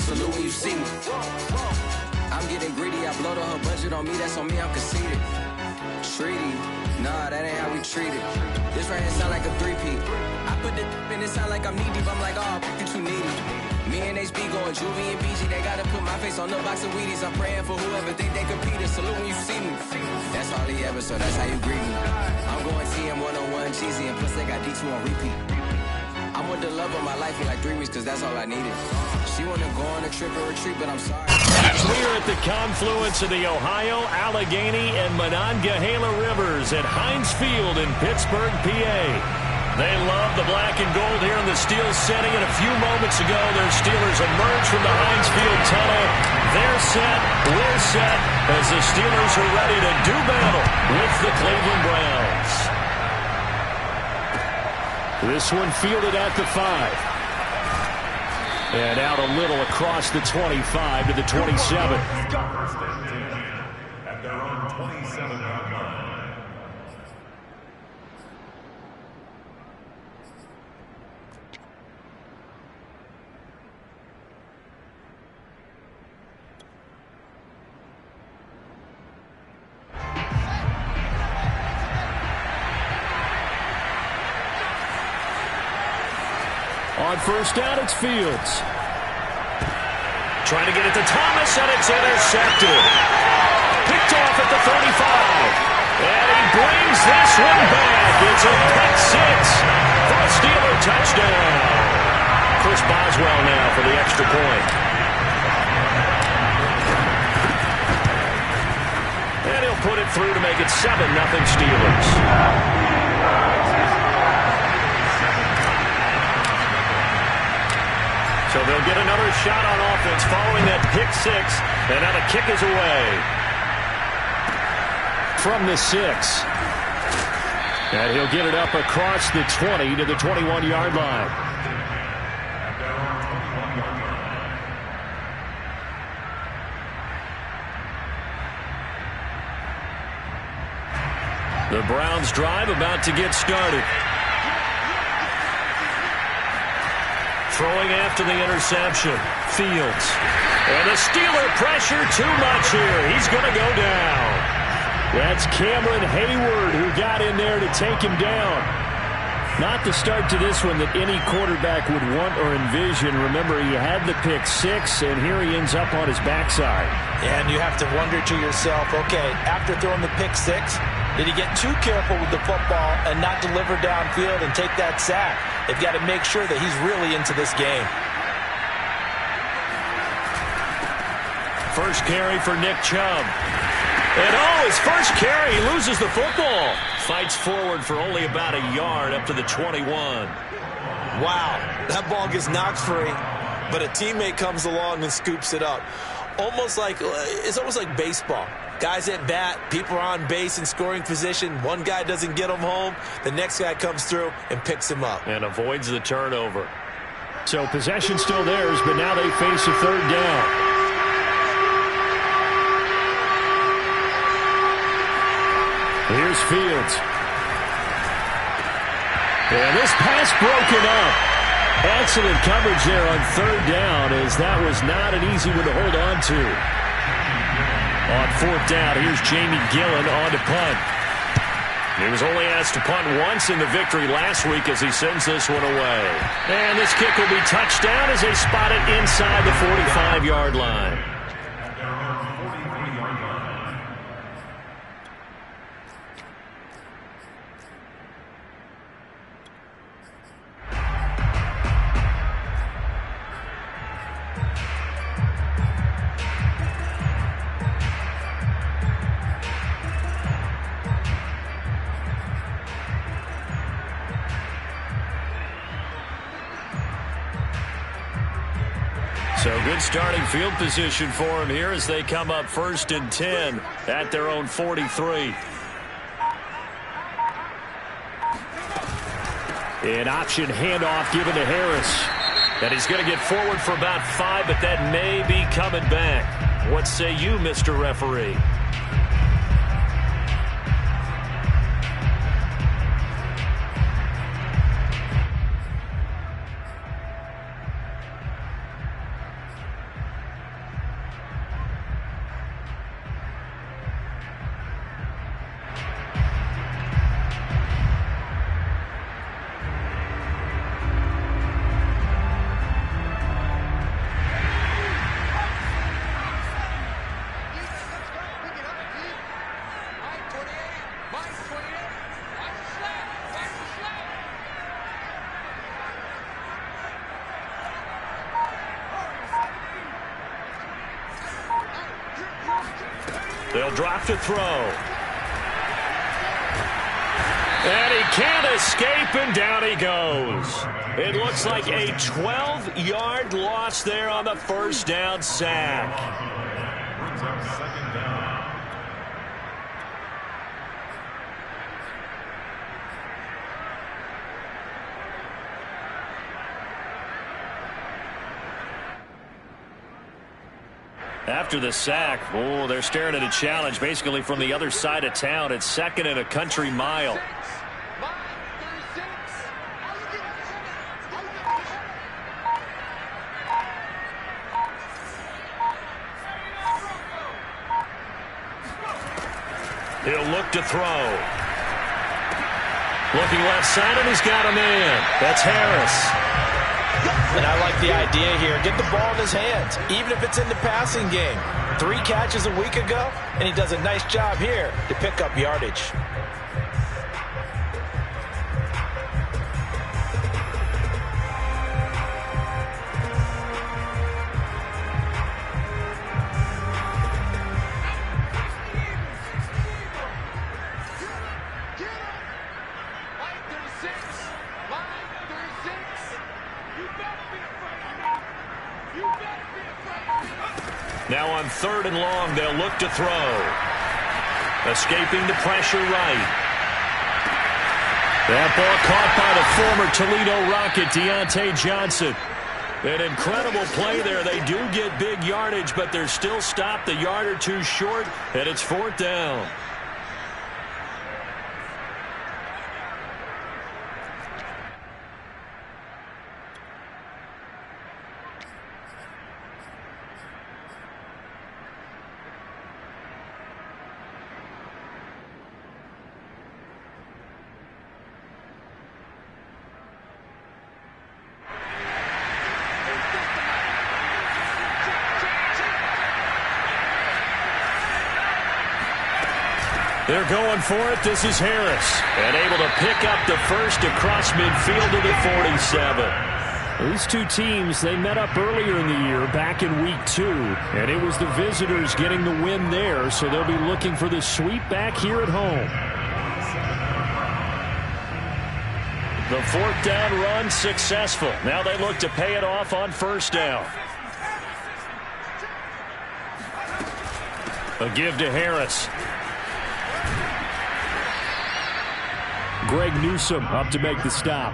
salute when you see me. I'm getting greedy, I blow the whole budget on me, that's on me, I'm conceited. Treaty, nah, that ain't how we treat it. This right here sound like a three-peat. I put the in it sound like I'm knee deep, I'm like, oh, you too needy. Me and HB going Juvie and BG, they gotta put my face on the box of Wheaties. I'm praying for whoever think they compete. Salute when you see me. That's all he ever, so that's how you greet me. I'm going TM 101 cheesy, and plus they got D2 on repeat. I'm with the love of my life for like 3 weeks, cause that's all I needed. She wanna go on a trip or retreat, but I'm sorry. We're at the confluence of the Ohio, Allegheny, and Monongahela Rivers at Heinz Field in Pittsburgh, PA. They love the black and gold here in the steel setting, and a few moments ago, their Steelers emerged from the Heinz Field tunnel. They're set, we're set, as the Steelers are ready to do battle with the Cleveland Browns. This one fielded at the 5. And out a little across the 25 to the 27. At their own 27-yard line. On first down, it's Fields. Trying to get it to Thomas, and it's intercepted. Picked off at the 35. And he brings this one back. It's a pick six for a Steeler touchdown. Chris Boswell now for the extra point. And he'll put it through to make it 7-0 Steelers. So they'll get another shot on offense following that pick six. And now the kick is away. From the 6. And he'll get it up across the 20 to the 21-yard line. The Browns drive about to get started. Throwing after the interception. Fields. And the Steeler pressure too much here. He's going to go down. That's Cameron Hayward who got in there to take him down. Not the start to this one that any quarterback would want or envision. Remember, he had the pick six, and here he ends up on his backside. And you have to wonder to yourself, okay, after throwing the pick six, did he get too careful with the football and not deliver downfield and take that sack? They've got to make sure that he's really into this game. First carry for Nick Chubb. And his first carry, he loses the football. Fights forward for only about a yard up to the 21. Wow, that ball gets knocked free, but a teammate comes along and scoops it up. It's almost like baseball. Guys at bat, people are on base in scoring position. One guy doesn't get him home. The next guy comes through and picks him up. And avoids the turnover. So possession still theirs, but now they face a third down. Here's Fields. And this pass broken up. Excellent coverage there on third down, as that was not an easy one to hold on to. On fourth down, here's Jamie Gillen on to punt. He was only asked to punt once in the victory last week as he sends this one away. And this kick will be touched down as they spot it inside the 45-yard line. So good starting field position for him here as they come up 1st and 10 at their own 43. An option handoff given to Harris. And he's going to get forward for about 5, but that may be coming back. What say you, Mr. Referee? They'll drop to throw. And he can't escape, and down he goes. It looks like a 12-yard loss there on the first down sack. Brings up second down. After the sack, they're staring at a challenge basically from the other side of town. It's second and a country mile. He'll look to throw. Looking left side, and he's got a man. That's Harris. And I like the idea here. Get the ball in his hands, even if it's in the passing game. 3 catches a week ago, and he does a nice job here to pick up yardage. Now on 3rd and long, they'll look to throw. Escaping the pressure right. That ball caught by the former Toledo Rocket, Deontay Johnson. An incredible play there. They do get big yardage, but they're still stopped a yard or two short, and it's 4th down. They're going for it. This is Harris. And able to pick up the first across midfield to the 47. These two teams, they met up earlier in the year, back in week 2. And it was the visitors getting the win there, so they'll be looking for the sweep back here at home. The 4th down run successful. Now they look to pay it off on 1st down. A give to Harris. Greg Newsome up to make the stop.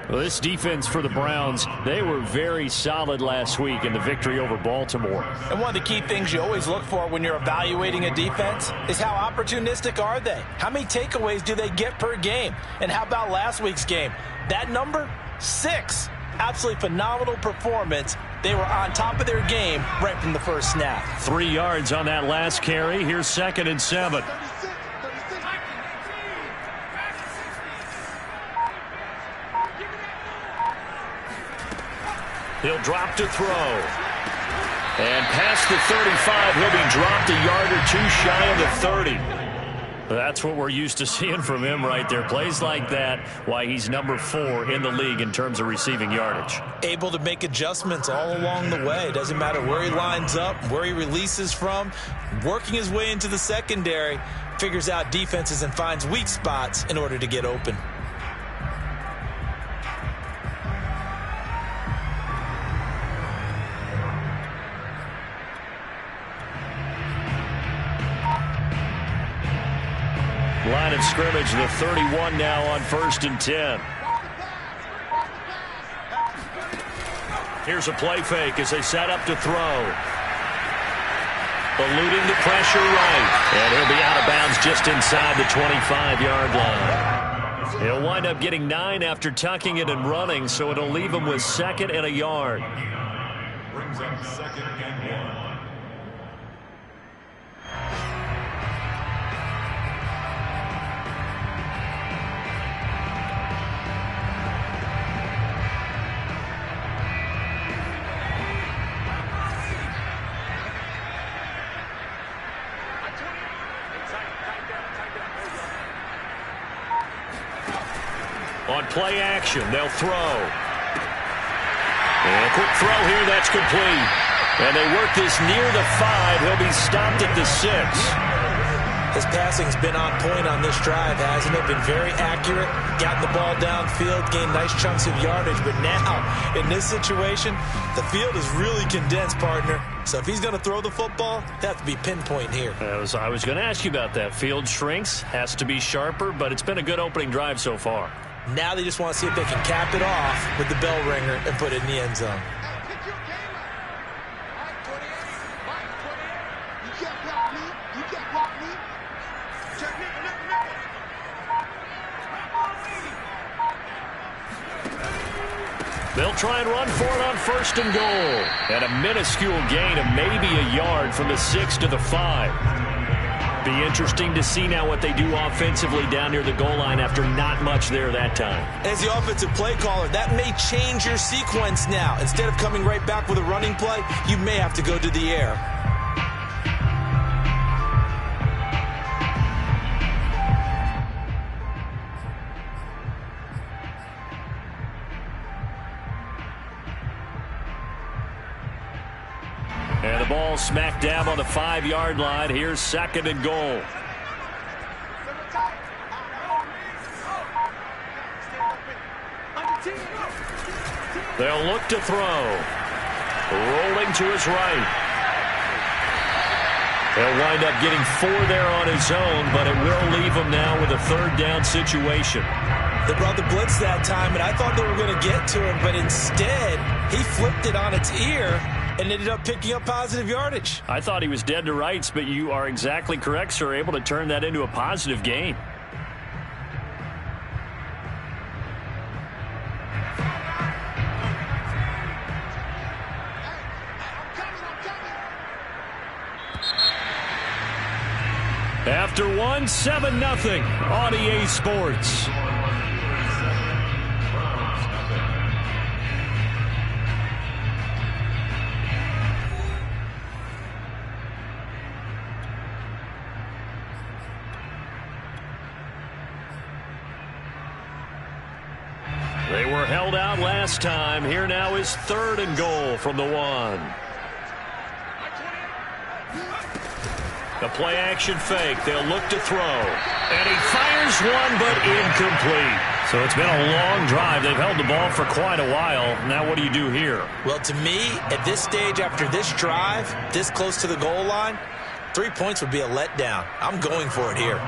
Well, this defense for the Browns, they were very solid last week in the victory over Baltimore. And one of the key things you always look for when you're evaluating a defense is how opportunistic are they? How many takeaways do they get per game? And how about last week's game? That number, 6. Absolutely phenomenal performance. They were on top of their game right from the first snap. 3 yards on that last carry. Here's 2nd and 7. He'll drop to throw. And past the 35, he'll be dropped a yard or two shy of the 30. That's what we're used to seeing from him right there. Plays like that, why he's number 4 in the league in terms of receiving yardage. Able to make adjustments all along the way. Doesn't matter where he lines up, where he releases from. Working his way into the secondary, figures out defenses and finds weak spots in order to get open. Line of scrimmage, the 31 now on 1st and 10. Here's a play fake as they set up to throw. Eluding the pressure right. And he'll be out of bounds just inside the 25-yard line. He'll wind up getting 9 after tucking it and running, so it'll leave him with 2nd and a yard. Brings up 2nd and 1. On play action, they'll throw. And a quick throw here, that's complete. And they work this near the 5. He'll be stopped at the 6. His passing's been on point on this drive, hasn't it? Been very accurate, gotten the ball downfield, gained nice chunks of yardage. But now, in this situation, the field is really condensed, partner. So if he's going to throw the football, they have to be pinpoint here. I was going to ask you about that. Field shrinks, has to be sharper, but it's been a good opening drive so far. Now they just want to see if they can cap it off with the bell ringer and put it in the end zone. They'll try and run for it on 1st and goal. And a minuscule gain of maybe a yard from the 6 to the 5. Be interesting to see now what they do offensively down near the goal line after not much there that time. As the offensive play caller, that may change your sequence now. Instead of coming right back with a running play, you may have to go to the air. And the ball smack dab on the 5-yard line. Here's 2nd and goal. They'll look to throw. Rolling to his right. He'll wind up getting 4 there on his own, but it will leave him now with a 3rd down situation. They brought the blitz that time, and I thought they were going to get to him, but instead, he flipped it on its ear and ended up picking up positive yardage. I thought he was dead to rights, but you are exactly correct, sir. Able to turn that into a positive gain. After 1, 7-0 on EA Sports. They were held out last time. Here now is 3rd and goal from the 1. The play action fake. They'll look to throw. And he fires one, but incomplete. So it's been a long drive. They've held the ball for quite a while. Now what do you do here? Well, to me, at this stage after this drive, this close to the goal line, 3 points would be a letdown. I'm going for it here.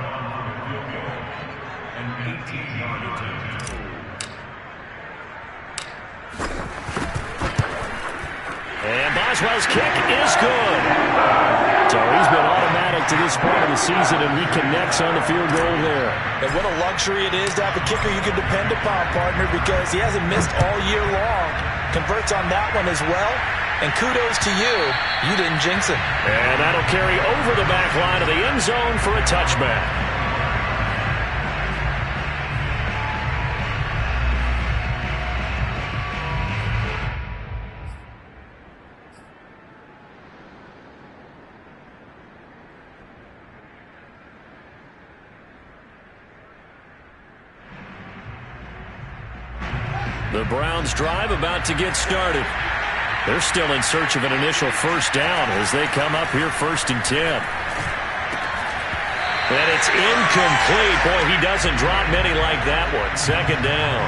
And Boswell's kick is good. So he's been automatic to this point of the season, and he connects on the field goal there. And what a luxury it is to have a kicker you can depend upon, partner, because he hasn't missed all year long. Converts on that one as well. And kudos to you. You didn't jinx him. And that'll carry over the back line of the end zone for a touchback. The Browns drive about to get started. They're still in search of an initial 1st down as they come up here 1st and 10. And it's incomplete. Boy, he doesn't drop many like that one. 2nd down.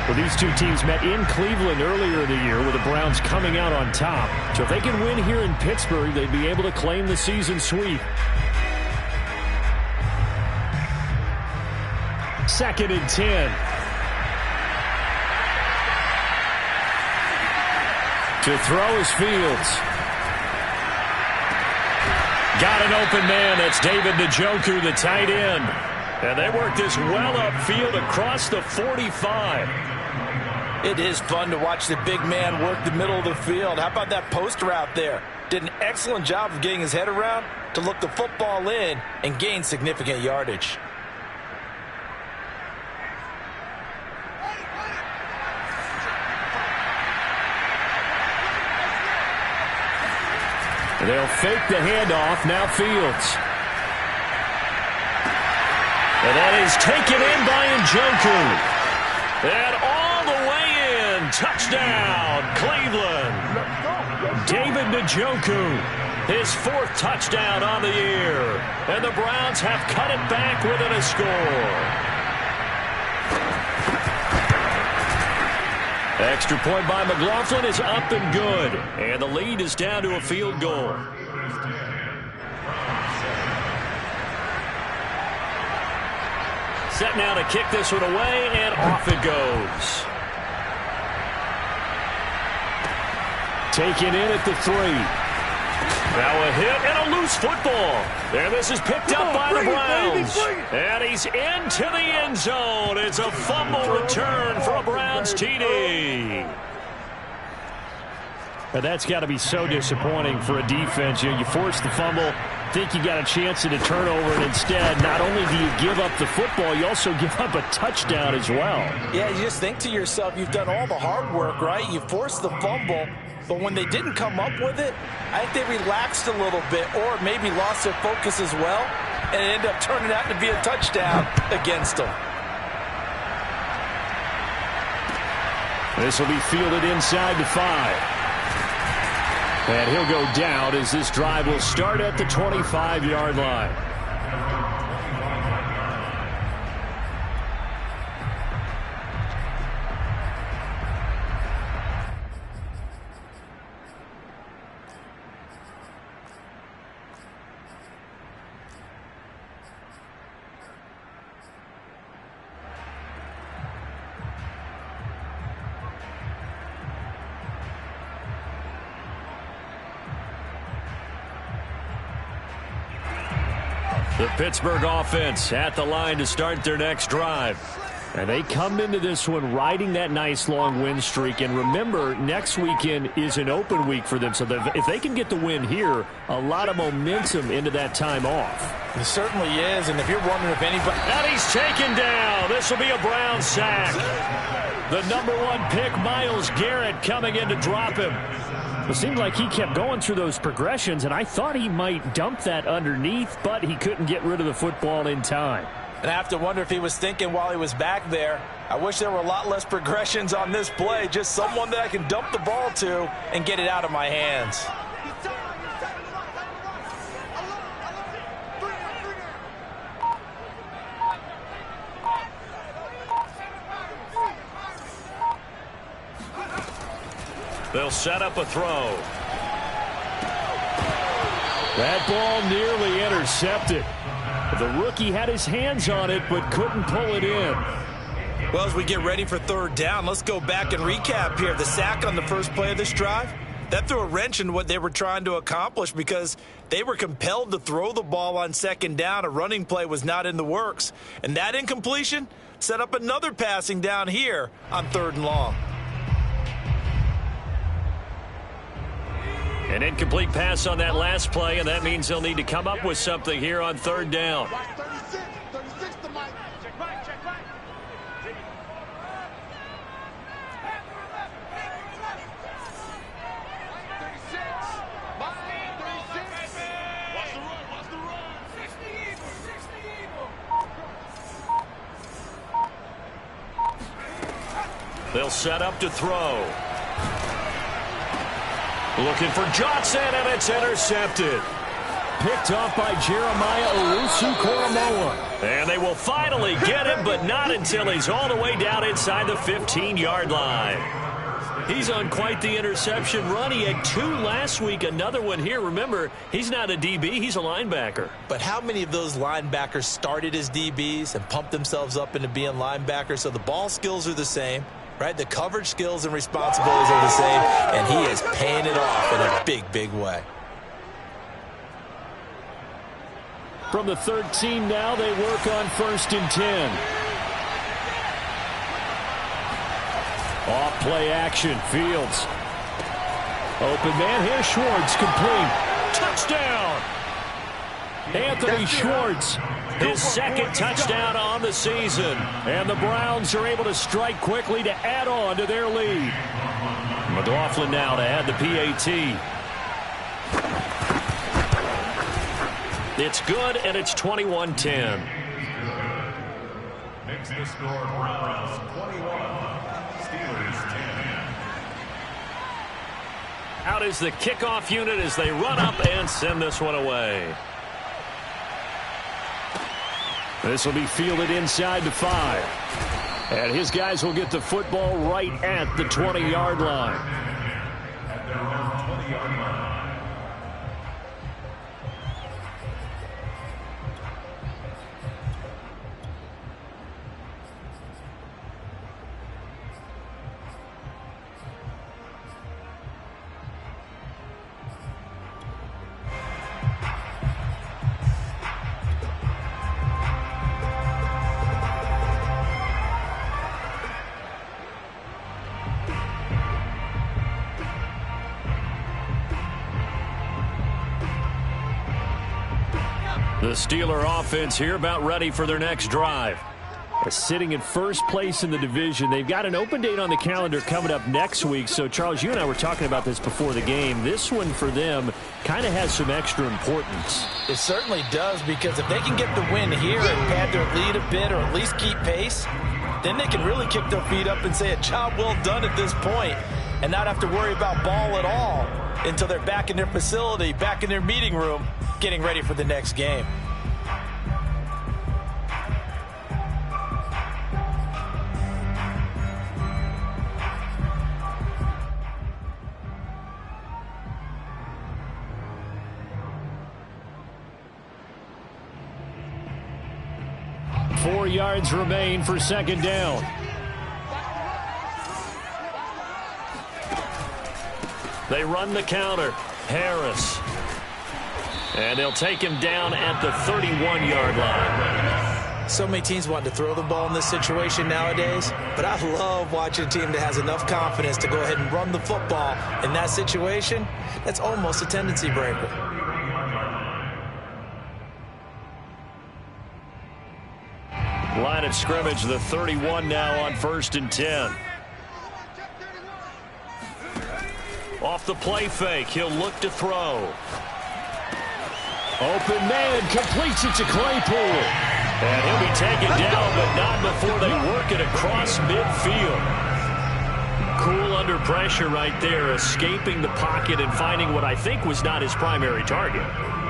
Well, these two teams met in Cleveland earlier in the year with the Browns coming out on top. So if they can win here in Pittsburgh, they'd be able to claim the season sweep. 2nd and 10. To throw is Fields. Got an open man. That's David Njoku, the tight end. And they work this well upfield across the 45. It is fun to watch the big man work the middle of the field. How about that post route there? Did an excellent job of getting his head around to look the football in and gain significant yardage. They'll fake the handoff. Now Fields. And that is taken in by Njoku. And all the way in. Touchdown, Cleveland. David Njoku, his 4th touchdown on the year. And the Browns have cut it back within a score. Extra point by McLaughlin is up and good. And the lead is down to a field goal. Set now to kick this one away, and off it goes. Taken in at the 3. Now a hit and a loose football. And this is picked up by the Browns. And he's into the end zone. It's a fumble return for a Browns TD. And that's got to be so disappointing for a defense. You force the fumble, think you got a chance at a turnover, and instead, not only do you give up the football, you also give up a touchdown as well. Yeah, you just think to yourself, you've done all the hard work, right? You forced the fumble, but when they didn't come up with it, I think they relaxed a little bit or maybe lost their focus as well, and it ended up turning out to be a touchdown against them. This will be fielded inside the 5. And he'll go down as this drive will start at the 25-yard line. The Pittsburgh offense at the line to start their next drive. And they come into this one riding that nice long win streak. And remember, next weekend is an open week for them. So if they can get the win here, a lot of momentum into that time off. It certainly is. And if you're wondering if anybody... And he's taken down. This will be a Brown sack. The #1 pick, Myles Garrett, coming in to drop him. It seemed like he kept going through those progressions, and I thought he might dump that underneath, but he couldn't get rid of the football in time. And I have to wonder if he was thinking while he was back there, I wish there were a lot less progressions on this play, just someone that I can dump the ball to and get it out of my hands. They'll set up a throw. That ball nearly intercepted. The rookie had his hands on it but couldn't pull it in. Well, as we get ready for 3rd down, let's go back and recap here. The sack on the first play of this drive, that threw a wrench in what they were trying to accomplish because they were compelled to throw the ball on 2nd down. A running play was not in the works. And that incompletion set up another passing down here on 3rd and long. An incomplete pass on that last play, and that means they'll need to come up with something here on 3rd down. They'll set up to throw. Looking for Johnson, and it's intercepted. Picked off by Jeremiah Owusu-Koramoah. And they will finally get him, but not until he's all the way down inside the 15-yard line. He's on quite the interception run. He had 2 last week, another one here. Remember, he's not a DB, he's a linebacker. But how many of those linebackers started as DBs and pumped themselves up into being linebackers? So the ball skills are the same, right? The coverage skills and responsibilities are the same, and he is paying it off in a big, big way. From the 13 now, they work on 1st and 10. Off play action, Fields. Open man here, Schwartz, complete. Touchdown! Anthony Schwartz, his 2nd touchdown on the season. And the Browns are able to strike quickly to add on to their lead. McLaughlin now to add the PAT. It's good, and it's 21-10. Makes the score Browns 21, Steelers 10. Out is the kickoff unit as they run up and send this one away. This will be fielded inside the 5. And his guys will get the football right at the 20-yard line. At their own 20-yard line. The Steeler offense here about ready for their next drive. Sitting in first place in the division. They've got an open date on the calendar coming up next week. So, Charles, you and I were talking about this before the game. This one for them kind of has some extra importance. It certainly does, because if they can get the win here and pad their lead a bit or at least keep pace, then they can really kick their feet up and say a job well done at this point and not have to worry about ball at all until they're back in their facility, back in their meeting room, getting ready for the next game. Four yards remain for second down. They run the counter. Harris. And they'll take him down at the 31-yard line. So many teams want to throw the ball in this situation nowadays, but I love watching a team that has enough confidence to go ahead and run the football. In that situation, that's almost a tendency breaker. Line of scrimmage, the 31 now on 1st and 10. Off the play fake, he'll look to throw. Open man, completes it to Claypool. And he'll be taken down, but not before they work it across midfield. Cool under pressure right there, escaping the pocket and finding what I think was not his primary target.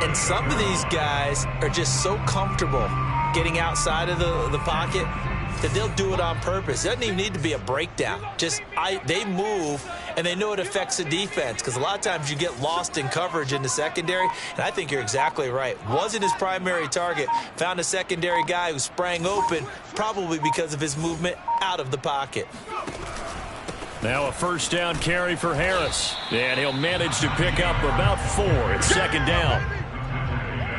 And some of these guys are just so comfortable getting outside of the pocket that they'll do it on purpose. It doesn't even need to be a breakdown. They move, and they know it affects the defense, because a lot of times you get lost in coverage in the secondary, and I think you're exactly right. Wasn't his primary target. Found a secondary guy who sprang open, probably because of his movement out of the pocket. Now a first down carry for Harris, and he'll manage to pick up about 4. It's second down.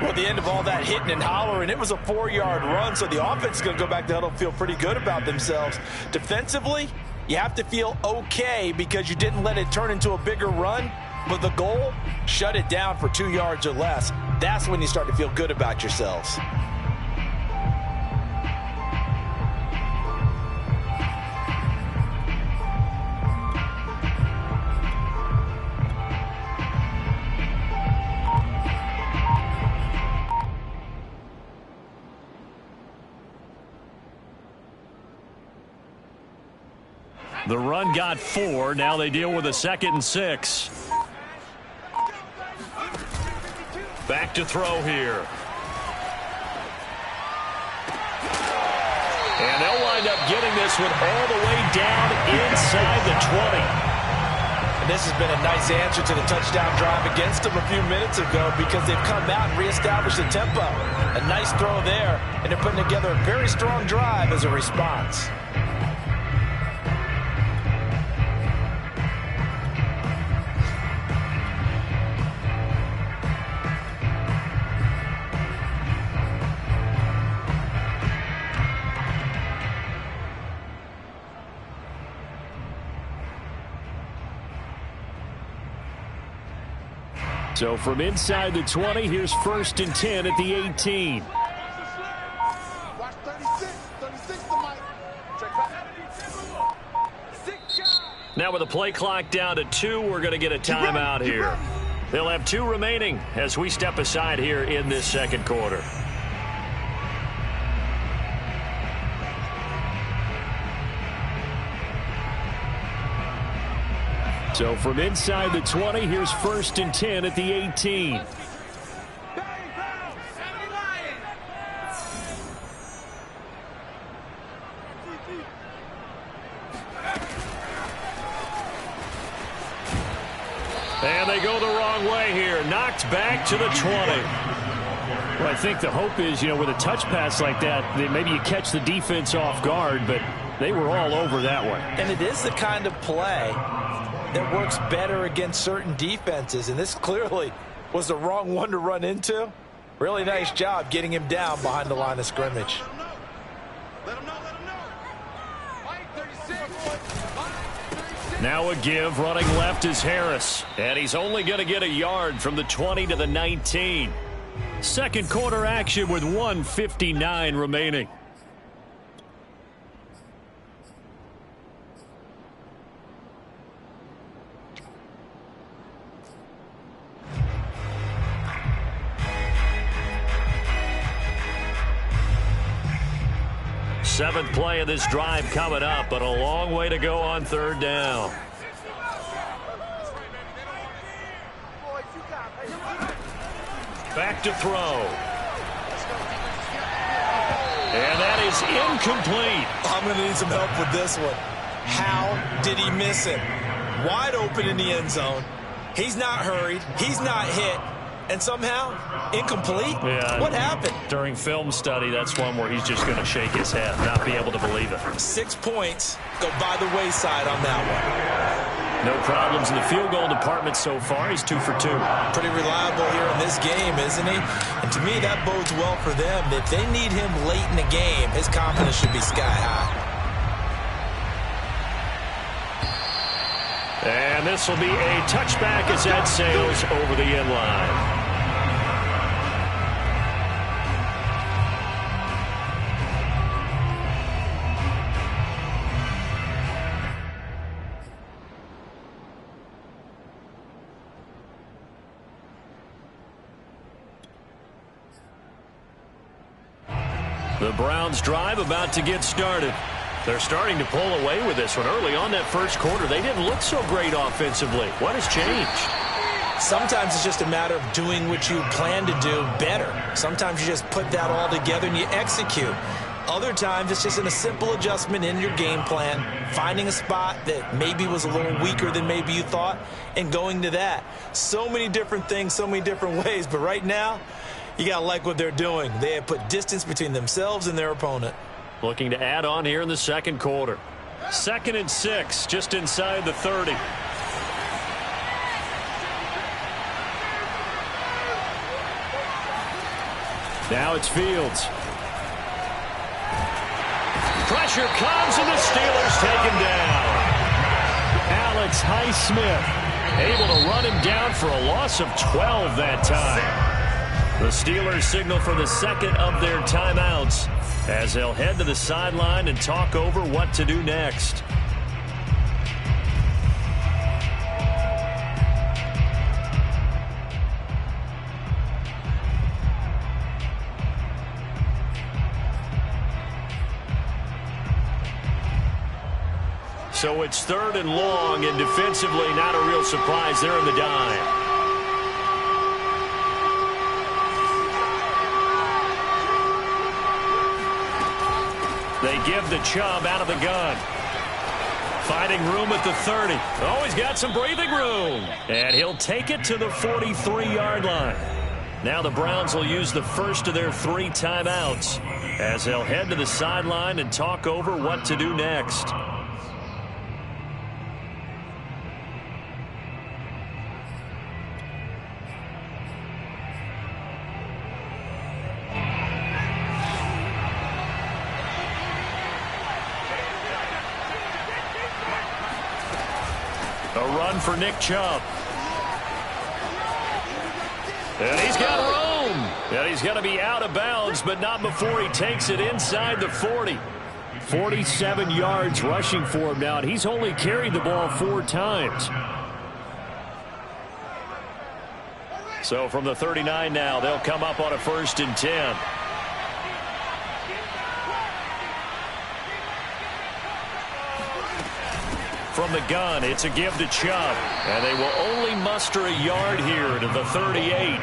Well, at the end of all that hitting and hollering, it was a 4-yard run, so the offense is going to go back to huddle and feel pretty good about themselves. Defensively, you have to feel okay because you didn't let it turn into a bigger run, but the goal, shut it down for 2 yards or less. That's when you start to feel good about yourselves. The run got 4. Now they deal with a 2nd and 6. Back to throw here. And they'll wind up getting this one all the way down inside the 20. And this has been a nice answer to the touchdown drive against them a few minutes ago, because they've come out and reestablished the tempo. A nice throw there, and they're putting together a very strong drive as a response. So from inside the 20, here's 1st and 10 at the 18. Now with the play clock down to 2, we're going to get a timeout here. They'll have 2 remaining as we step aside here in this second quarter. So from inside the 20, here's 1st and 10 at the 18. And they go the wrong way here. Knocked back to the 20. Well, I think the hope is, with a touch pass like that, maybe you catch the defense off guard, but they were all over that one. And it is the kind of play that works better against certain defenses, and this clearly was the wrong one to run into. Really nice job getting him down behind the line of scrimmage. Now a give, running left is Harris. And he's only going to get a yard from the 20 to the 19. Second quarter action with 1:59 remaining. Seventh play of this drive coming up, but a long way to go on 3rd down. Back to throw. And that is incomplete. I'm going to need some help with this one. How did he miss him? Wide open in the end zone. He's not hurried. He's not hit. And somehow, incomplete? Yeah, what happened? During film study, that's one where he's just going to shake his head, not be able to believe it. 6 points go by the wayside on that one. No problems in the field goal department so far. He's 2 for 2. Pretty reliable here in this game, isn't he? And to me, that bodes well for them. If they need him late in the game, his confidence should be sky high. And this will be a touchback as that sails over the end line. The Browns drive about to get started. They're starting to pull away with this one. Early on that first quarter, they didn't look so great offensively. What has changed? Sometimes it's just a matter of doing what you plan to do better. Sometimes you just put that all together and you execute. Other times it's just a simple adjustment in your game plan, finding a spot that maybe was a little weaker than maybe you thought, and going to that. So many different things, so many different ways, but right now, you got to like what they're doing. They have put distance between themselves and their opponent. Looking to add on here in the second quarter. 2nd and 6, just inside the 30. Now it's Fields. Pressure comes and the Steelers take him down. Alex Highsmith able to run him down for a loss of 12 that time. The Steelers signal for the second of their timeouts as they'll head to the sideline and talk over what to do next. So it's 3rd and long, and defensively not a real surprise. They're in the dime. They give the Chubb out of the gun. Finding room at the 30. Oh, he's got some breathing room. And he'll take it to the 43-yard line. Now the Browns will use the first of their 3 timeouts as they'll head to the sideline and talk over what to do next. A run for Nick Chubb. And he's got room. And he's going to be out of bounds, but not before he takes it inside the 40. 47 yards rushing for him now, and he's only carried the ball 4 times. So from the 39 now, they'll come up on a 1st and 10. from the gun. It's a give to Chubb. And they will only muster a yard here to the 38.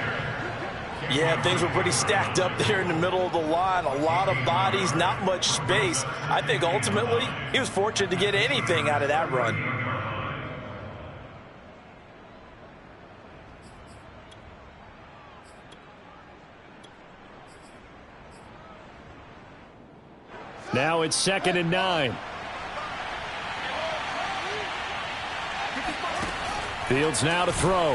Yeah, things were pretty stacked up there in the middle of the line. A lot of bodies, not much space. I think ultimately he was fortunate to get anything out of that run. Now it's 2nd and 9. Fields now to throw.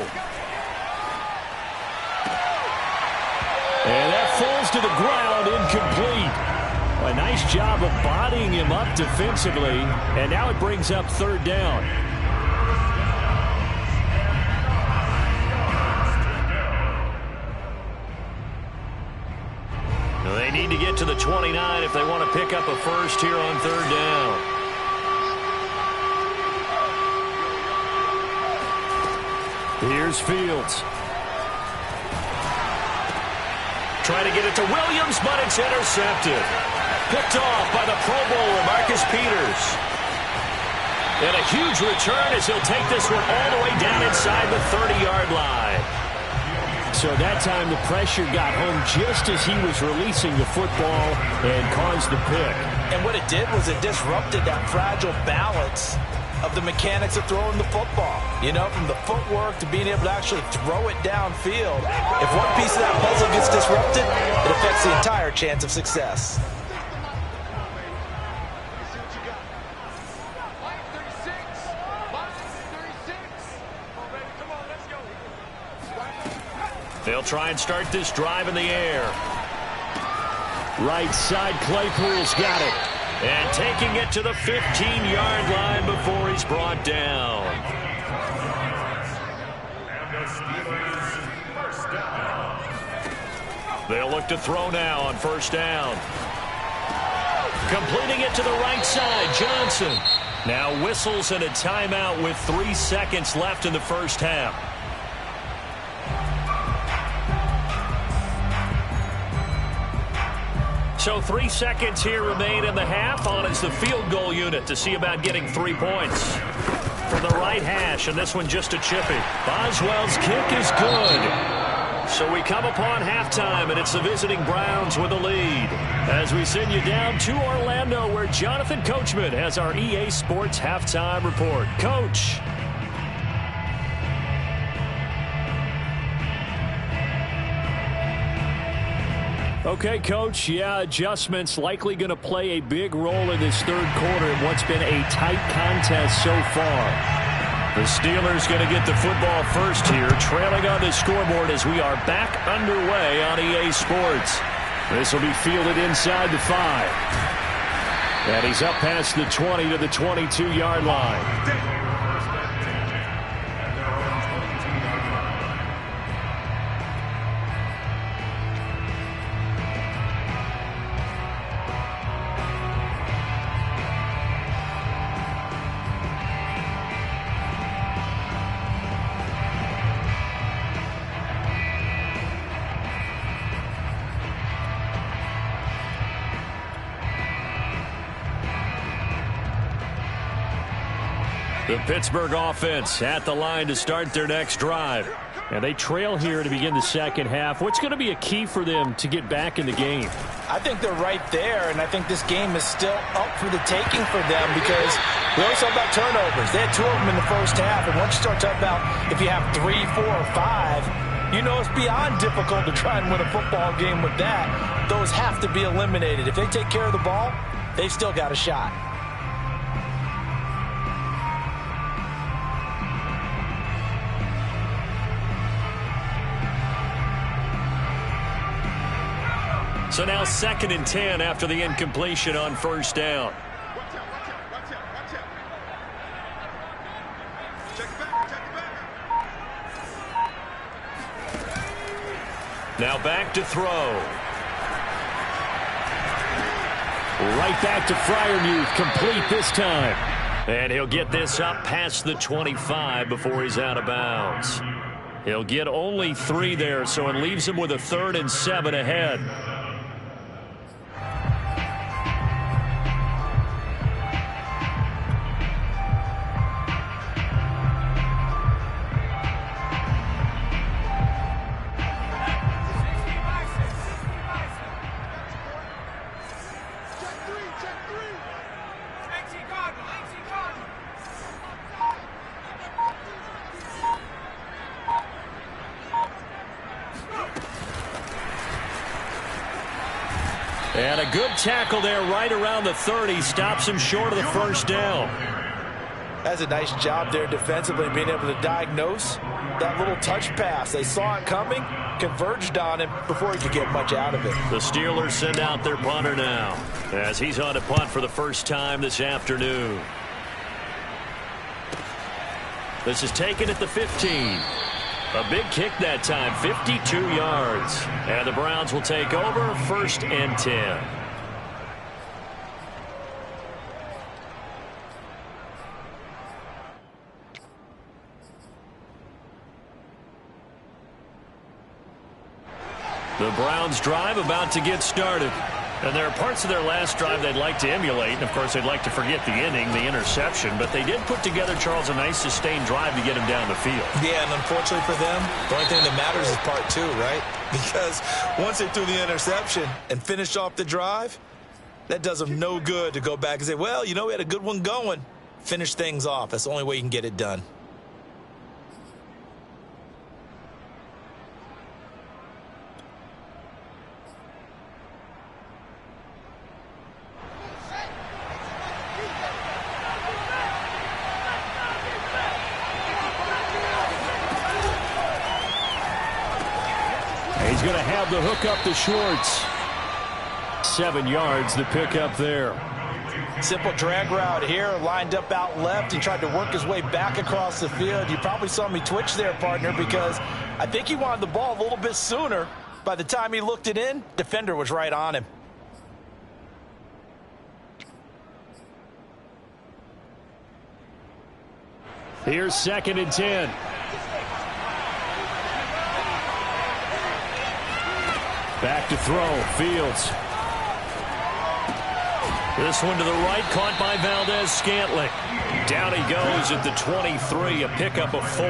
And that falls to the ground, incomplete. A nice job of bodying him up defensively, and now it brings up 3rd down. They need to get to the 29 if they want to pick up a first here on 3rd down. Here's Fields. Trying to get it to Williams, but it's intercepted. Picked off by the Pro Bowler, Marcus Peters. And a huge return as he'll take this one all the way down inside the 30-yard line. So that time the pressure got home just as he was releasing the football and caused the pick. And what it did was it disrupted that fragile balance of the mechanics of throwing the football. You know, from the footwork to being able to actually throw it downfield. If one piece of that puzzle gets disrupted, it affects the entire chance of success. They'll try and start this drive in the air. Right side, Claypool's got it. And taking it to the 15-yard line before he's brought down. They'll look to throw now on 1st down. Completing it to the right side, Johnson. Now whistles and a timeout with 3 seconds left in the 1st half. So 3 seconds here remain in the half. On is the field goal unit to see about getting 3 points. From the right hash, and this one just a chippy. Boswell's kick is good. So we come upon halftime, and it's the visiting Browns with the lead. As we send you down to Orlando, where Jonathan Coachman has our EA Sports halftime report. Coach. Okay, Coach, yeah, adjustments likely going to play a big role in this 3rd quarter in what's been a tight contest so far. The Steelers going to get the football first here, trailing on the scoreboard as we are back underway on EA Sports. This will be fielded inside the 5. And he's up past the 20 to the 22-yard line. The Pittsburgh offense at the line to start their next drive. And they trail here to begin the 2nd half. What's going to be a key for them to get back in the game? I think they're right there, and I think this game is still up for the taking for them because we always talk about turnovers. They had 2 of them in the 1st half, and once you start talking about if you have 3, 4, or 5, you know it's beyond difficult to try and win a football game with that. Those have to be eliminated. If they take care of the ball, they've still got a shot. So now 2nd and 10 after the incompletion on 1st down. Now back to throw. Right back to Freiermuth, complete this time. And he'll get this up past the 25 before he's out of bounds. He'll get only 3 there, so it leaves him with a 3rd and 7 ahead. And a good tackle there right around the 30. Stops him short of the first down. That's a nice job there defensively, being able to diagnose that little touch pass. They saw it coming, converged on him before he could get much out of it. The Steelers send out their punter now, as he's on to punt for the first time this afternoon. This is taken at the 15. A big kick that time, 52 yards. And the Browns will take over, 1st and 10. The Browns drive about to get started. And there are parts of their last drive they'd like to emulate. And, of course, they'd like to forget the inning, the interception. But they did put together, Charles, a nice sustained drive to get him down the field. Yeah, and unfortunately for them, the only thing that matters is part 2, right? Because once they threw the interception and finished off the drive, that does them no good to go back and say, well, you know, we had a good one going. Finish things off. That's the only way you can get it done. He's going to have the hook up the shorts. 7 yards, the pickup there. Simple drag route here, lined up out left. He tried to work his way back across the field. You probably saw me twitch there, partner, because I think he wanted the ball a little bit sooner. By the time he looked it in, defender was right on him. Here's 2nd and 10. Back to throw, Fields. This one to the right, caught by Valdez-Scantling. Down he goes at the 23, a pickup of 4.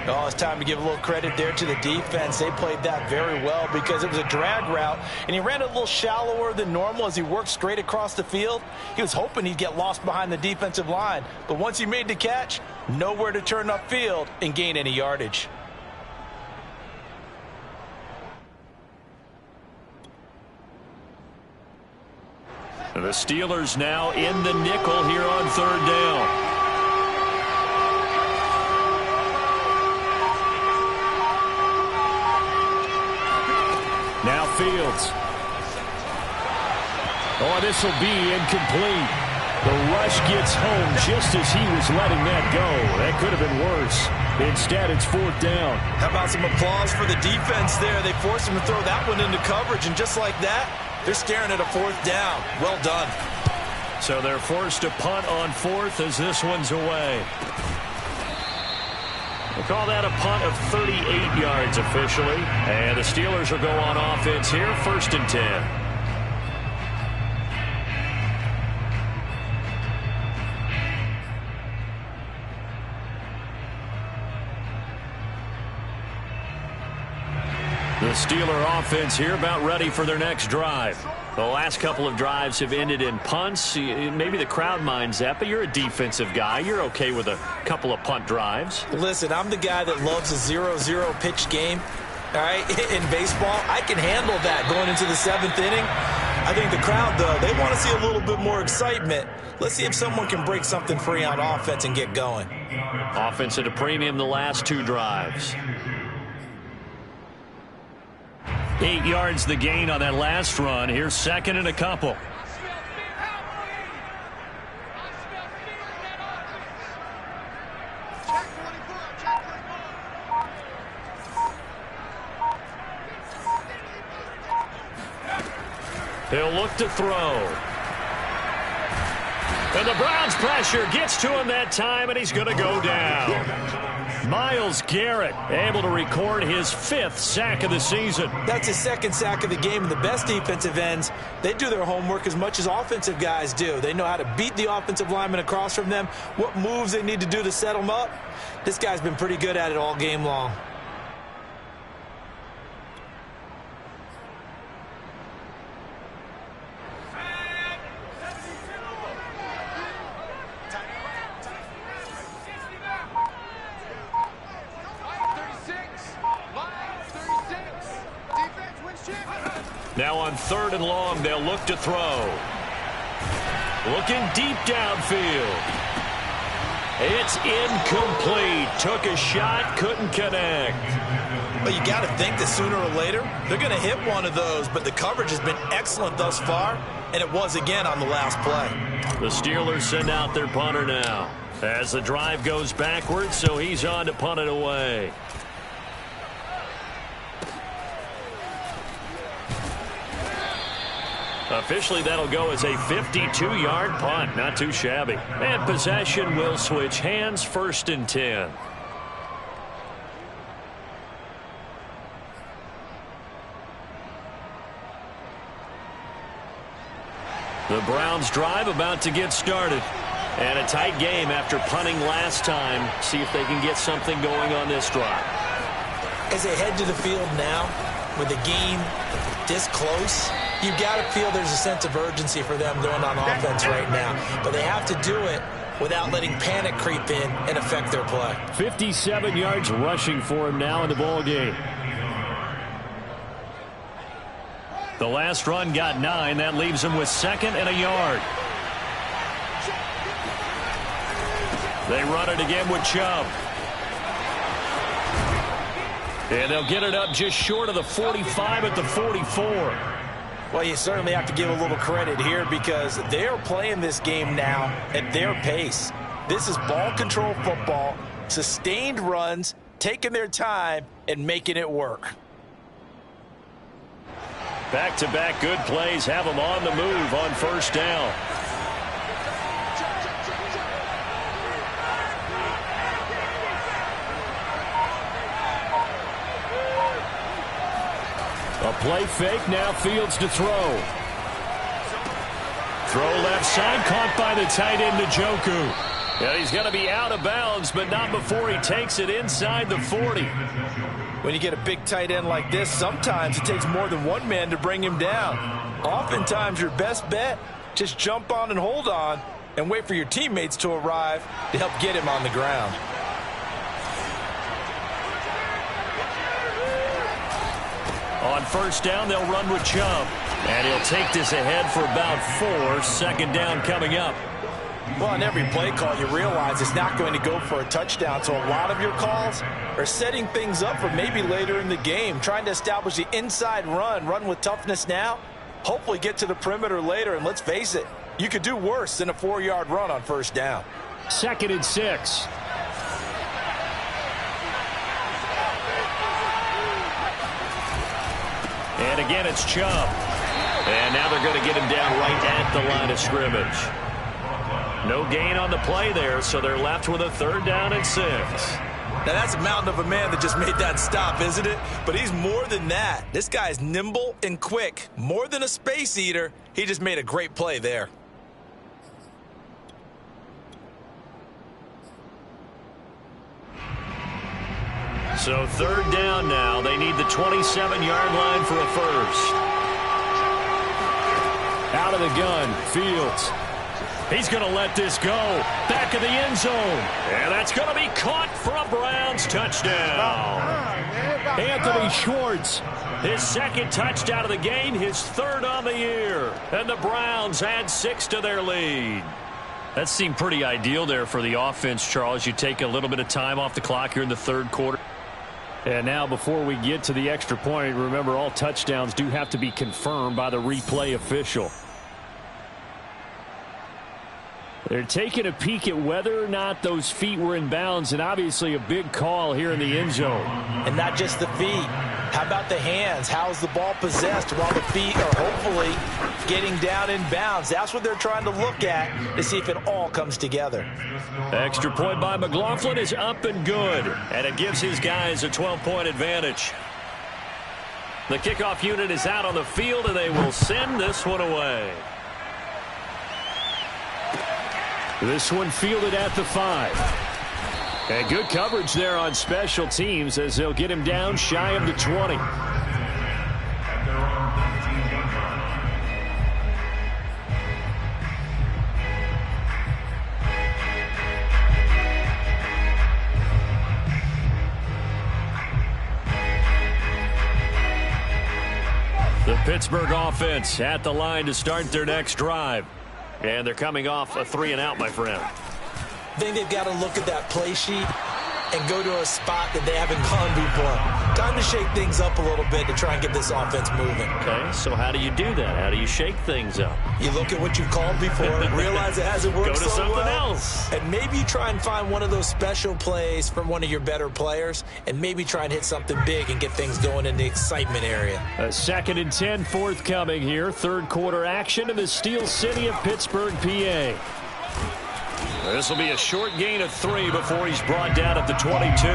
Oh, it's time to give a little credit there to the defense. They played that very well because it was a drag route, and he ran a little shallower than normal as he worked straight across the field. He was hoping he'd get lost behind the defensive line, but once he made the catch, nowhere to turn upfield and gain any yardage. The Steelers now in the nickel here on 3rd down. Now Fields. Oh, this will be incomplete. The rush gets home just as he was letting that go. That could have been worse. Instead, it's 4th down. How about some applause for the defense there? They forced him to throw that one into coverage, and just like that, they're staring at a 4th down. Well done. So they're forced to punt on 4th as this one's away. We'll call that a punt of 38 yards officially. And the Steelers will go on offense here, 1st and 10. The Steeler offense here about ready for their next drive. The last couple of drives have ended in punts. Maybe the crowd minds that, but you're a defensive guy. You're okay with a couple of punt drives. Listen, I'm the guy that loves a 0-0 pitch game. All right, in baseball, I can handle that going into the 7th inning. I think the crowd, though, they want to see a little bit more excitement. Let's see if someone can break something free on offense and get going. Offense at a premium the last 2 drives. 8 yards the gain on that last run. Here's 2nd and a couple. He'll look to throw. And the Browns pressure gets to him that time, and he's going to go down. Myles Garrett able to record his 5th sack of the season. That's his 2nd sack of the game. And the best defensive ends, they do their homework as much as offensive guys do. They know how to beat the offensive lineman across from them, what moves they need to do to set them up. This guy's been pretty good at it all game long. Now on 3rd and long, they'll look to throw. Looking deep downfield. It's incomplete. Took a shot, couldn't connect. Well, you got to think that sooner or later, they're going to hit one of those, but the coverage has been excellent thus far, and it was again on the last play. The Steelers send out their punter now as the drive goes backwards, so he's on to punt it away. Officially, that'll go as a 52-yard punt. Not too shabby. And possession will switch hands, 1st and 10. The Browns drive about to get started. And a tight game after punting last time. See if they can get something going on this drive. As they head to the field now, with the game this close, you've got to feel there's a sense of urgency for them going on offense right now. But they have to do it without letting panic creep in and affect their play. 57 yards rushing for him now in the ball game. The last run got 9. That leaves him with 2nd and a yard. They run it again with Chubb. And they'll get it up just short of the 45 at the 44. Well, you certainly have to give a little credit here because they're playing this game now at their pace. This is ball control football, sustained runs, taking their time, and making it work. Back-to-back good plays have them on the move on 1st down. A play fake, now Fields to throw. Throw left side, caught by the tight end Njoku. Yeah, he's going to be out of bounds, but not before he takes it inside the 40. When you get a big tight end like this, sometimes it takes more than one man to bring him down. Oftentimes, your best bet, just jump on and hold on and wait for your teammates to arrive to help get him on the ground. On 1st down, they'll run with Chubb. And he'll take this ahead for about 4. 2nd down coming up. Well, on every play call, you realize it's not going to go for a touchdown. So a lot of your calls are setting things up for maybe later in the game, trying to establish the inside run with toughness now, hopefully get to the perimeter later. And let's face it, you could do worse than a 4-yard run on 1st down. 2nd and 6. And again, it's Chubb. And now they're going to get him down right at the line of scrimmage. No gain on the play there, so they're left with a 3rd down and 6. Now, that's a mountain of a man that just made that stop, isn't it? But he's more than that. This guy's nimble and quick. More than a space eater, he just made a great play there. So 3rd down now. They need the 27-yard line for a first. Out of the gun, Fields. He's going to let this go. Back of the end zone. And that's going to be caught for a Browns touchdown. Anthony Schwartz. His 2nd touchdown of the game, his 3rd on the year. And the Browns add 6 to their lead. That seemed pretty ideal there for the offense, Charles. You take a little bit of time off the clock here in the 3rd quarter. And now before we get to the extra point, remember all touchdowns do have to be confirmed by the replay official. They're taking a peek at whether or not those feet were in bounds, and obviously a big call here in the end zone. And not just the feet. How about the hands? How's the ball possessed while the feet are hopefully getting down in bounds? That's what they're trying to look at to see if it all comes together. Extra point by McLaughlin is up and good, and it gives his guys a 12-point advantage. The kickoff unit is out on the field, and they will send this one away. This one fielded at the 5. And good coverage there on special teams as they'll get him down shy of the 20. The Pittsburgh offense at the line to start their next drive. And they're coming off a 3-and-out, my friend. I think they've got to look at that play sheet and go to a spot that they haven't gone before. Time to shake things up a little bit to try and get this offense moving. Okay, so how do you do that? How do you shake things up? You look at what you called before, realize it hasn't worked Go to so something well, else. and maybe you try and find one of those special plays from one of your better players, and maybe try and hit something big and get things going in the excitement area. A 2nd and 10 forthcoming here. Third quarter action in the Steel City of Pittsburgh, PA. This will be a short gain of 3 before he's brought down at the 22.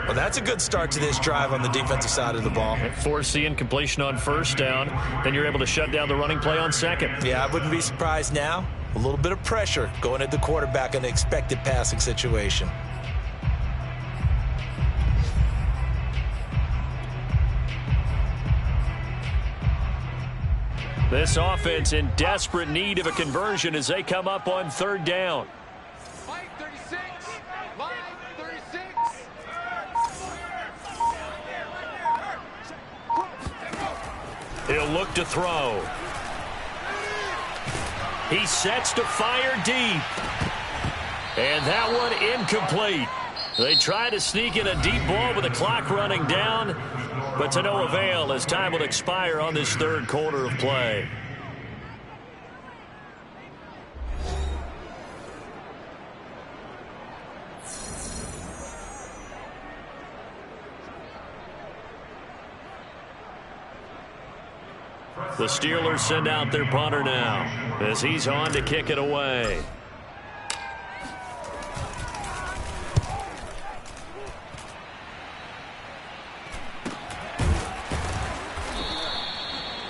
Well, that's a good start to this drive on the defensive side of the ball. Force the incompletion on first down. Then you're able to shut down the running play on second. Yeah, I wouldn't be surprised now. A little bit of pressure going at the quarterback in an expected passing situation. This offense in desperate need of a conversion as they come up on third down. Line 36. Line 36. He'll look to throw. He sets to fire deep. And that one incomplete. They try to sneak in a deep ball with the clock running down, but to no avail as time will expire on this third quarter of play. The Steelers send out their punter now as he's on to kick it away.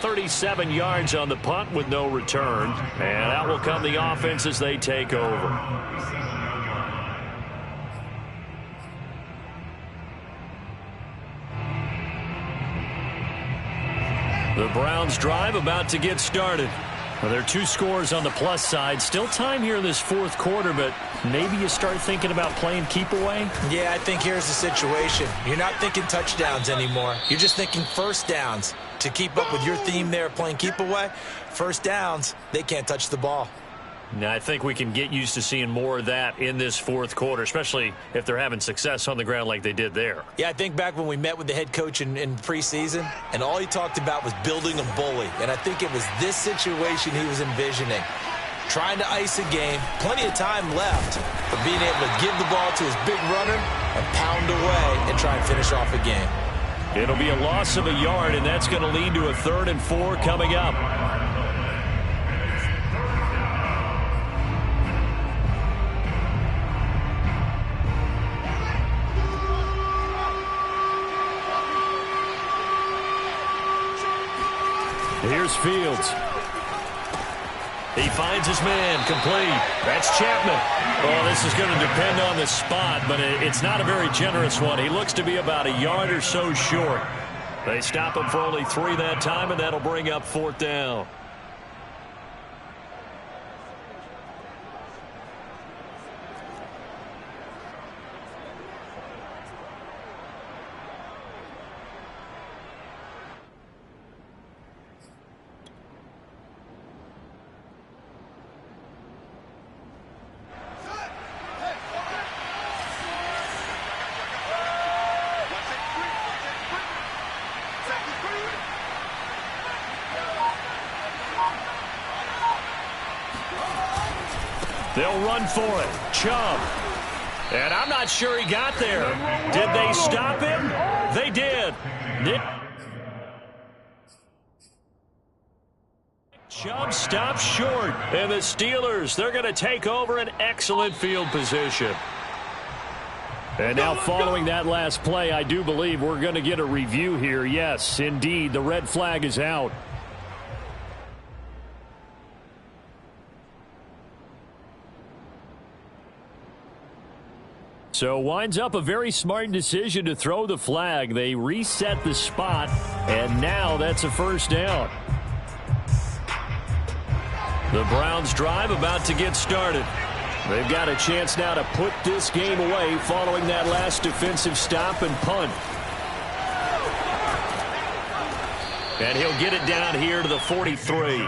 .37 yards on the punt with no return. And out will come the offense as they take over. The Browns drive about to get started. Well, there are 2 scores on the plus side. Still time here in this fourth quarter, but maybe you start thinking about playing keep away? Yeah, I think here's the situation. You're not thinking touchdowns anymore. You're just thinking first downs. To keep up with your theme there, playing keep away, first downs, they can't touch the ball. Now, I think we can get used to seeing more of that in this fourth quarter, especially if they're having success on the ground like they did there. Yeah, I think back when we met with the head coach in preseason, and all he talked about was building a bully. And I think it was this situation he was envisioning. Trying to ice a game, plenty of time left, but being able to give the ball to his big runner and pound away and try and finish off a game. It'll be a loss of a yard, and that's going to lead to a 3rd and 4 coming up. Here's Fields. He finds his man, complete. That's Chapman. Oh, this is going to depend on the spot, but it's not a very generous one. He looks to be about a yard or so short. They stop him for only 3 that time, and that'll bring up 4th down. They'll run for it. Chubb. And I'm not sure he got there. Did they stop him? They did. Chubb stops short. And the Steelers, they're going to take over an excellent field position. And now following that last play, I do believe we're going to get a review here. Yes, indeed, the red flag is out. So winds up a very smart decision to throw the flag. They reset the spot, and now that's a 1st down. The Browns drive about to get started. They've got a chance now to put this game away following that last defensive stop and punt. And he'll get it down here to the 43.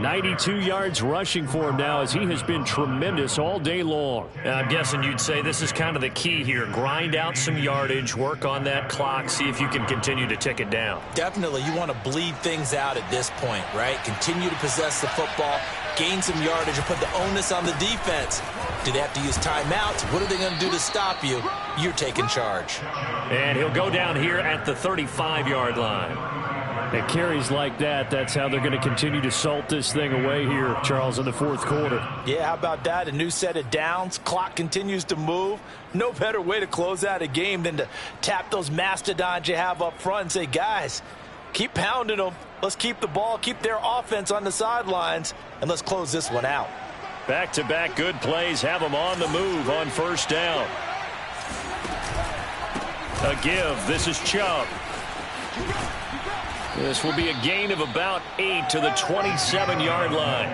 92 yards rushing for him now as he has been tremendous all day long. I'm guessing you'd say this is kind of the key here. Grind out some yardage, work on that clock, see if you can continue to tick it down. Definitely, you want to bleed things out at this point, right? Continue to possess the football, gain some yardage, and put the onus on the defense. Do they have to use timeouts? What are they going to do to stop you? You're taking charge. And he'll go down here at the 35-yard line. At carries like that, that's how they're going to continue to salt this thing away here, Charles, in the fourth quarter. Yeah, how about that? A new set of downs. Clock continues to move. No better way to close out a game than to tap those mastodons you have up front and say, guys, keep pounding them. Let's keep the ball, keep their offense on the sidelines, and let's close this one out. Back-to-back good plays have them on the move on first down. A give. This is Chubb. This will be a gain of about 8 to the 27-yard line.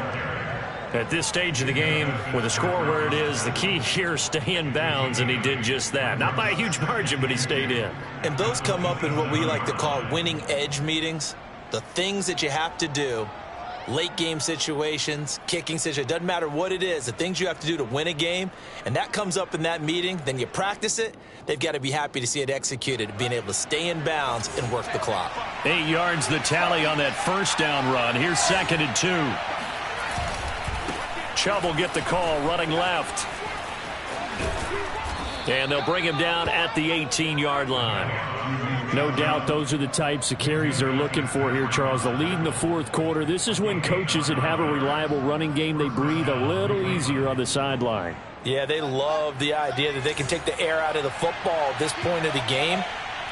At this stage of the game, with the score where it is, the key here, stay in bounds, and he did just that. Not by a huge margin, but he stayed in. And those come up in what we like to call winning edge meetings. The things that you have to do, late game situations, kicking situations, doesn't matter what it is, the things you have to do to win a game, and that comes up in that meeting, then you practice it. They've got to be happy to see it executed, being able to stay in bounds and work the clock. 8 yards the tally on that first down run. Here's 2nd and 2. Chubb will get the call running left. And they'll bring him down at the 18-yard line. No doubt those are the types of carries they're looking for here, Charles. The lead in the fourth quarter. This is when coaches that have a reliable running game, they breathe a little easier on the sideline. Yeah, they love the idea that they can take the air out of the football at this point of the game.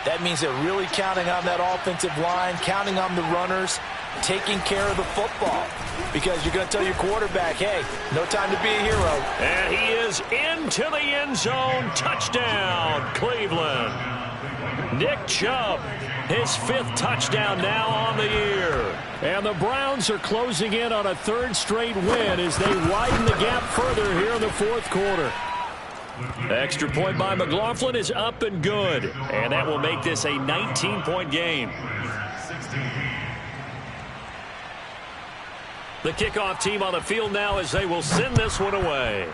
That means they're really counting on that offensive line, counting on the runners, taking care of the football. Because you're going to tell your quarterback, hey, no time to be a hero. And he is into the end zone. Touchdown, Cleveland. Nick Chubb, his 5th touchdown now on the year. And the Browns are closing in on a 3rd straight win as they widen the gap further here in the fourth quarter. Extra point by McLaughlin is up and good. And that will make this a 19-point game. The kickoff team on the field now as they will send this one away.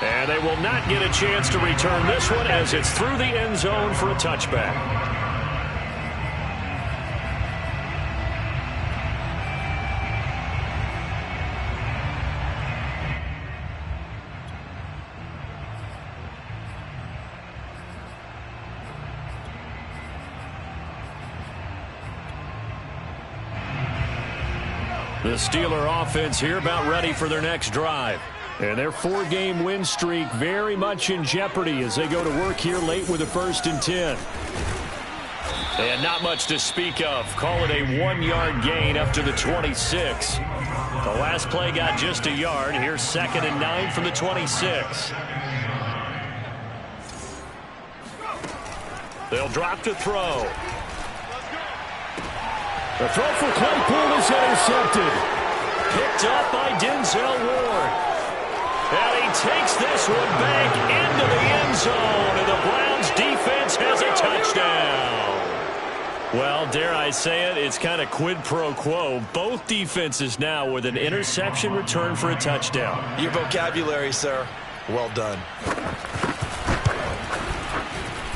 And they will not get a chance to return this one as it's through the end zone for a touchback. The Steeler offense here about ready for their next drive. And their 4-game win streak very much in jeopardy as they go to work here late with a 1st and 10. And not much to speak of. Call it a 1-yard gain up to the 26. The last play got just a yard. Here's 2nd and 9 from the 26. They'll drop to throw. The throw for Claypool is intercepted. Picked up by Denzel Ward. And he takes this one back into the end zone, and the Browns defense has a touchdown. Well, dare I say it, it's kind of quid pro quo. Both defenses now with an interception return for a touchdown. Your vocabulary, sir. Well done.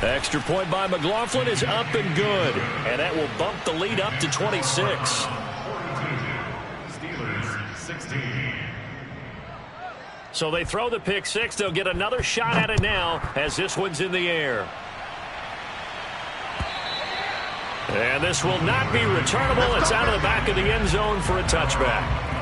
Extra point by McLaughlin is up and good, and that will bump the lead up to 26. Steelers 16. So they throw the pick 6. They'll get another shot at it now as this one's in the air. And this will not be returnable. It's out of the back of the end zone for a touchback.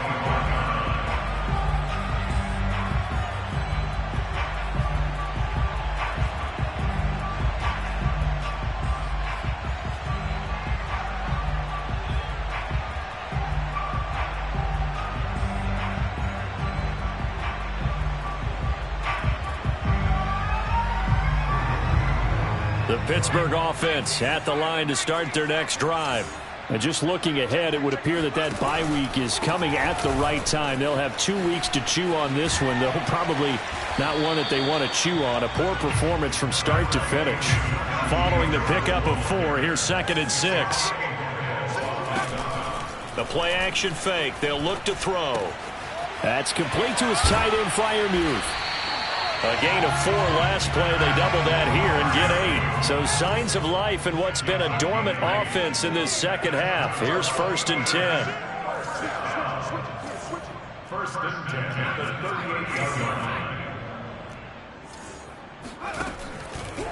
The Pittsburgh offense at the line to start their next drive. And just looking ahead, it would appear that that bye week is coming at the right time. They'll have 2 weeks to chew on this one. They'll probably not one that they want to chew on. A poor performance from start to finish. Following the pickup of 4, here's 2nd and 6. The play action fake. They'll look to throw. That's complete to his tight end Freiermuth. A gain of 4 last play. They double that here and get 8. So signs of life in what's been a dormant offense in this second half. Here's 1st and 10. 1st and 10 at the 38-yard line.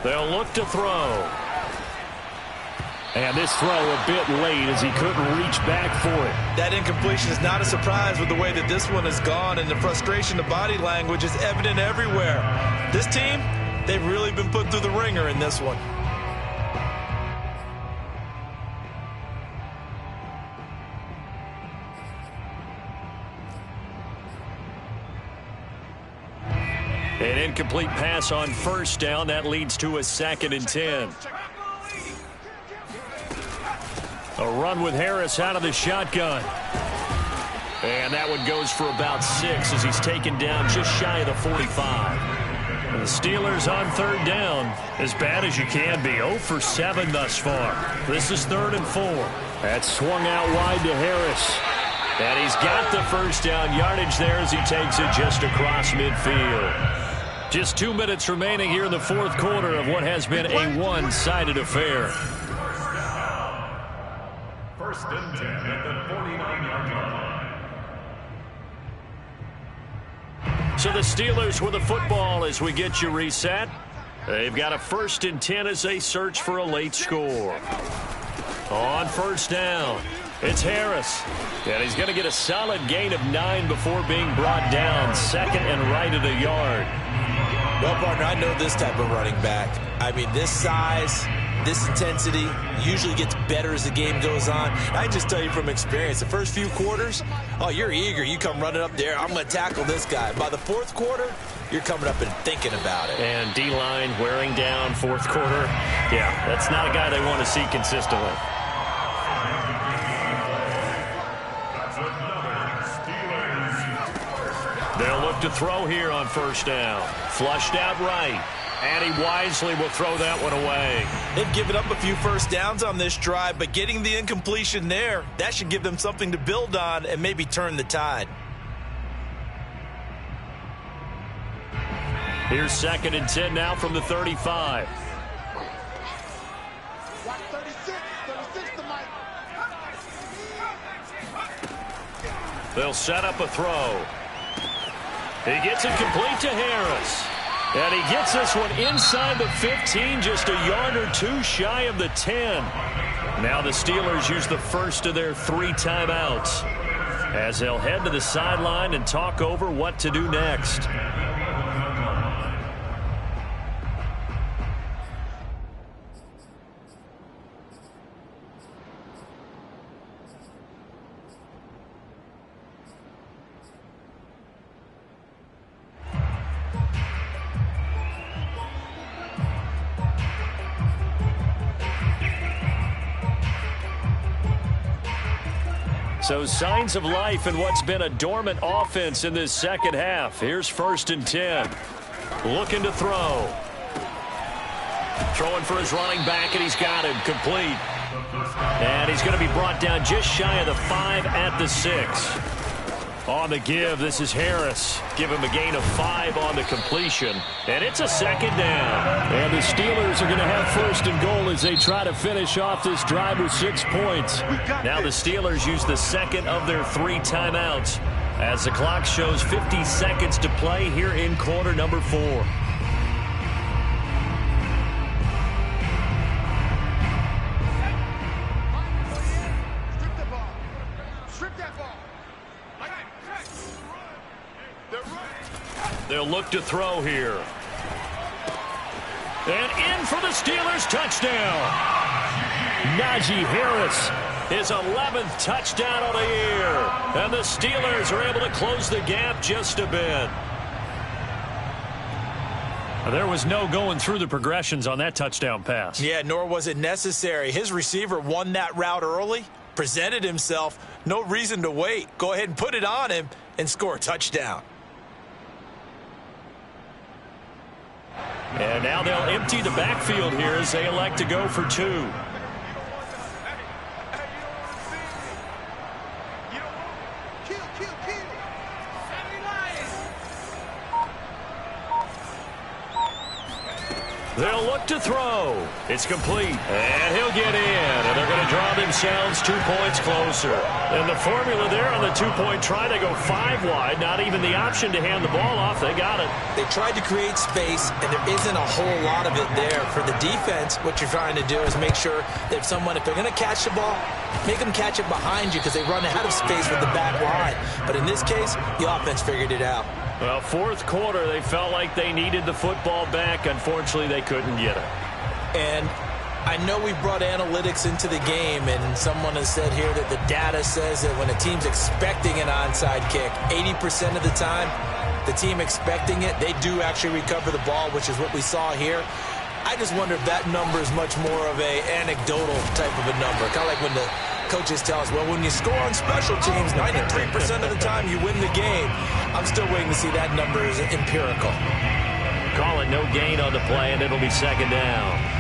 They'll look to throw. And this throw a bit late as he couldn't reach back for it. That incompletion is not a surprise with the way that this one has gone, and the frustration of body language is evident everywhere. This team, they've really been put through the ringer in this one. An incomplete pass on 1st down. That leads to a 2nd and 10. A run with Harris out of the shotgun. And that one goes for about 6 as he's taken down just shy of the 45. And the Steelers on 3rd down, as bad as you can be. 0 for 7 thus far. This is 3rd and 4. That's swung out wide to Harris. And he's got the 1st down yardage there as he takes it just across midfield. Just 2 minutes remaining here in the 4th quarter of what has been a one-sided affair. 1st and 10 at the 49-yard line. So the Steelers with the football as we get you reset. They've got a 1st and 10 as they search for a late score. On 1st down, it's Harris. And he's going to get a solid gain of 9 before being brought down. 2nd and right at a yard. Well, partner, I know this type of running back. I mean, this size, this intensity usually gets better as the game goes on. I just tell you from experience, the first few quarters, oh, you're eager. You come running up there. I'm going to tackle this guy. By the 4th quarter, you're coming up and thinking about it. And D-line wearing down 4th quarter. Yeah, that's not a guy they want to see consistently. They'll look to throw here on 1st down. Flushed out right. And he wisely will throw that one away. They've given up a few 1st downs on this drive, but getting the incompletion there, that should give them something to build on and maybe turn the tide. Here's 2nd and 10 now from the 35. They'll set up a throw. He gets it complete to Harris. And he gets this one inside the 15, just a yard or 2 shy of the 10. Now the Steelers use the 1st of their 3 timeouts as they'll head to the sideline and talk over what to do next. So signs of life in what's been a dormant offense in this second half. Here's 1st and 10. Looking to throw. Throwing for his running back, and he's got him complete. And he's going to be brought down just shy of the 5 at the 6. On the give, this is Harris. Give him a gain of 5 on the completion. And it's a 2nd down. And the Steelers are going to have 1st and goal as they try to finish off this drive with 6 points. Now the Steelers use the 2nd of their 3 timeouts as the clock shows 50 seconds to play here in quarter number 4. They'll look to throw here. And in for the Steelers, touchdown. Najee Harris, his 11th touchdown of the year. And the Steelers are able to close the gap just a bit. There was no going through the progressions on that touchdown pass. Yeah, nor was it necessary. His receiver won that route early, presented himself. No reason to wait. Go ahead and put it on him and score a touchdown. And now they'll empty the backfield here as they elect to go for 2. They'll look to throw. It's complete. And he'll get in. And they're going to draw themselves 2 points closer. And the formula there on the 2-point try, they go 5 wide. Not even the option to hand the ball off. They got it. They tried to create space, and there isn't a whole lot of it there. For the defense, what you're trying to do is make sure that if they're going to catch the ball, make them catch it behind you because they run out of space with the back line. But in this case, the offense figured it out. Well, fourth quarter, they felt like they needed the football back. Unfortunately, they couldn't get it. And I know we brought analytics into the game, and someone has said here that the data says that when a team's expecting an onside kick, 80% of the time, the team expecting it, they do actually recover the ball, which is what we saw here. I just wonder if that number is much more of a anecdotal type of a number. Kind of like when the coaches tell us, well, when you score on special teams, 93% of the time you win the game. I'm still waiting to see that number is empirical. Call it no gain on the play, and it'll be second down.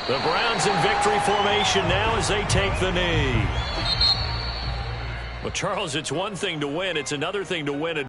The Browns in victory formation now as they take the knee. Well, Charles, it's one thing to win. It's another thing to win it.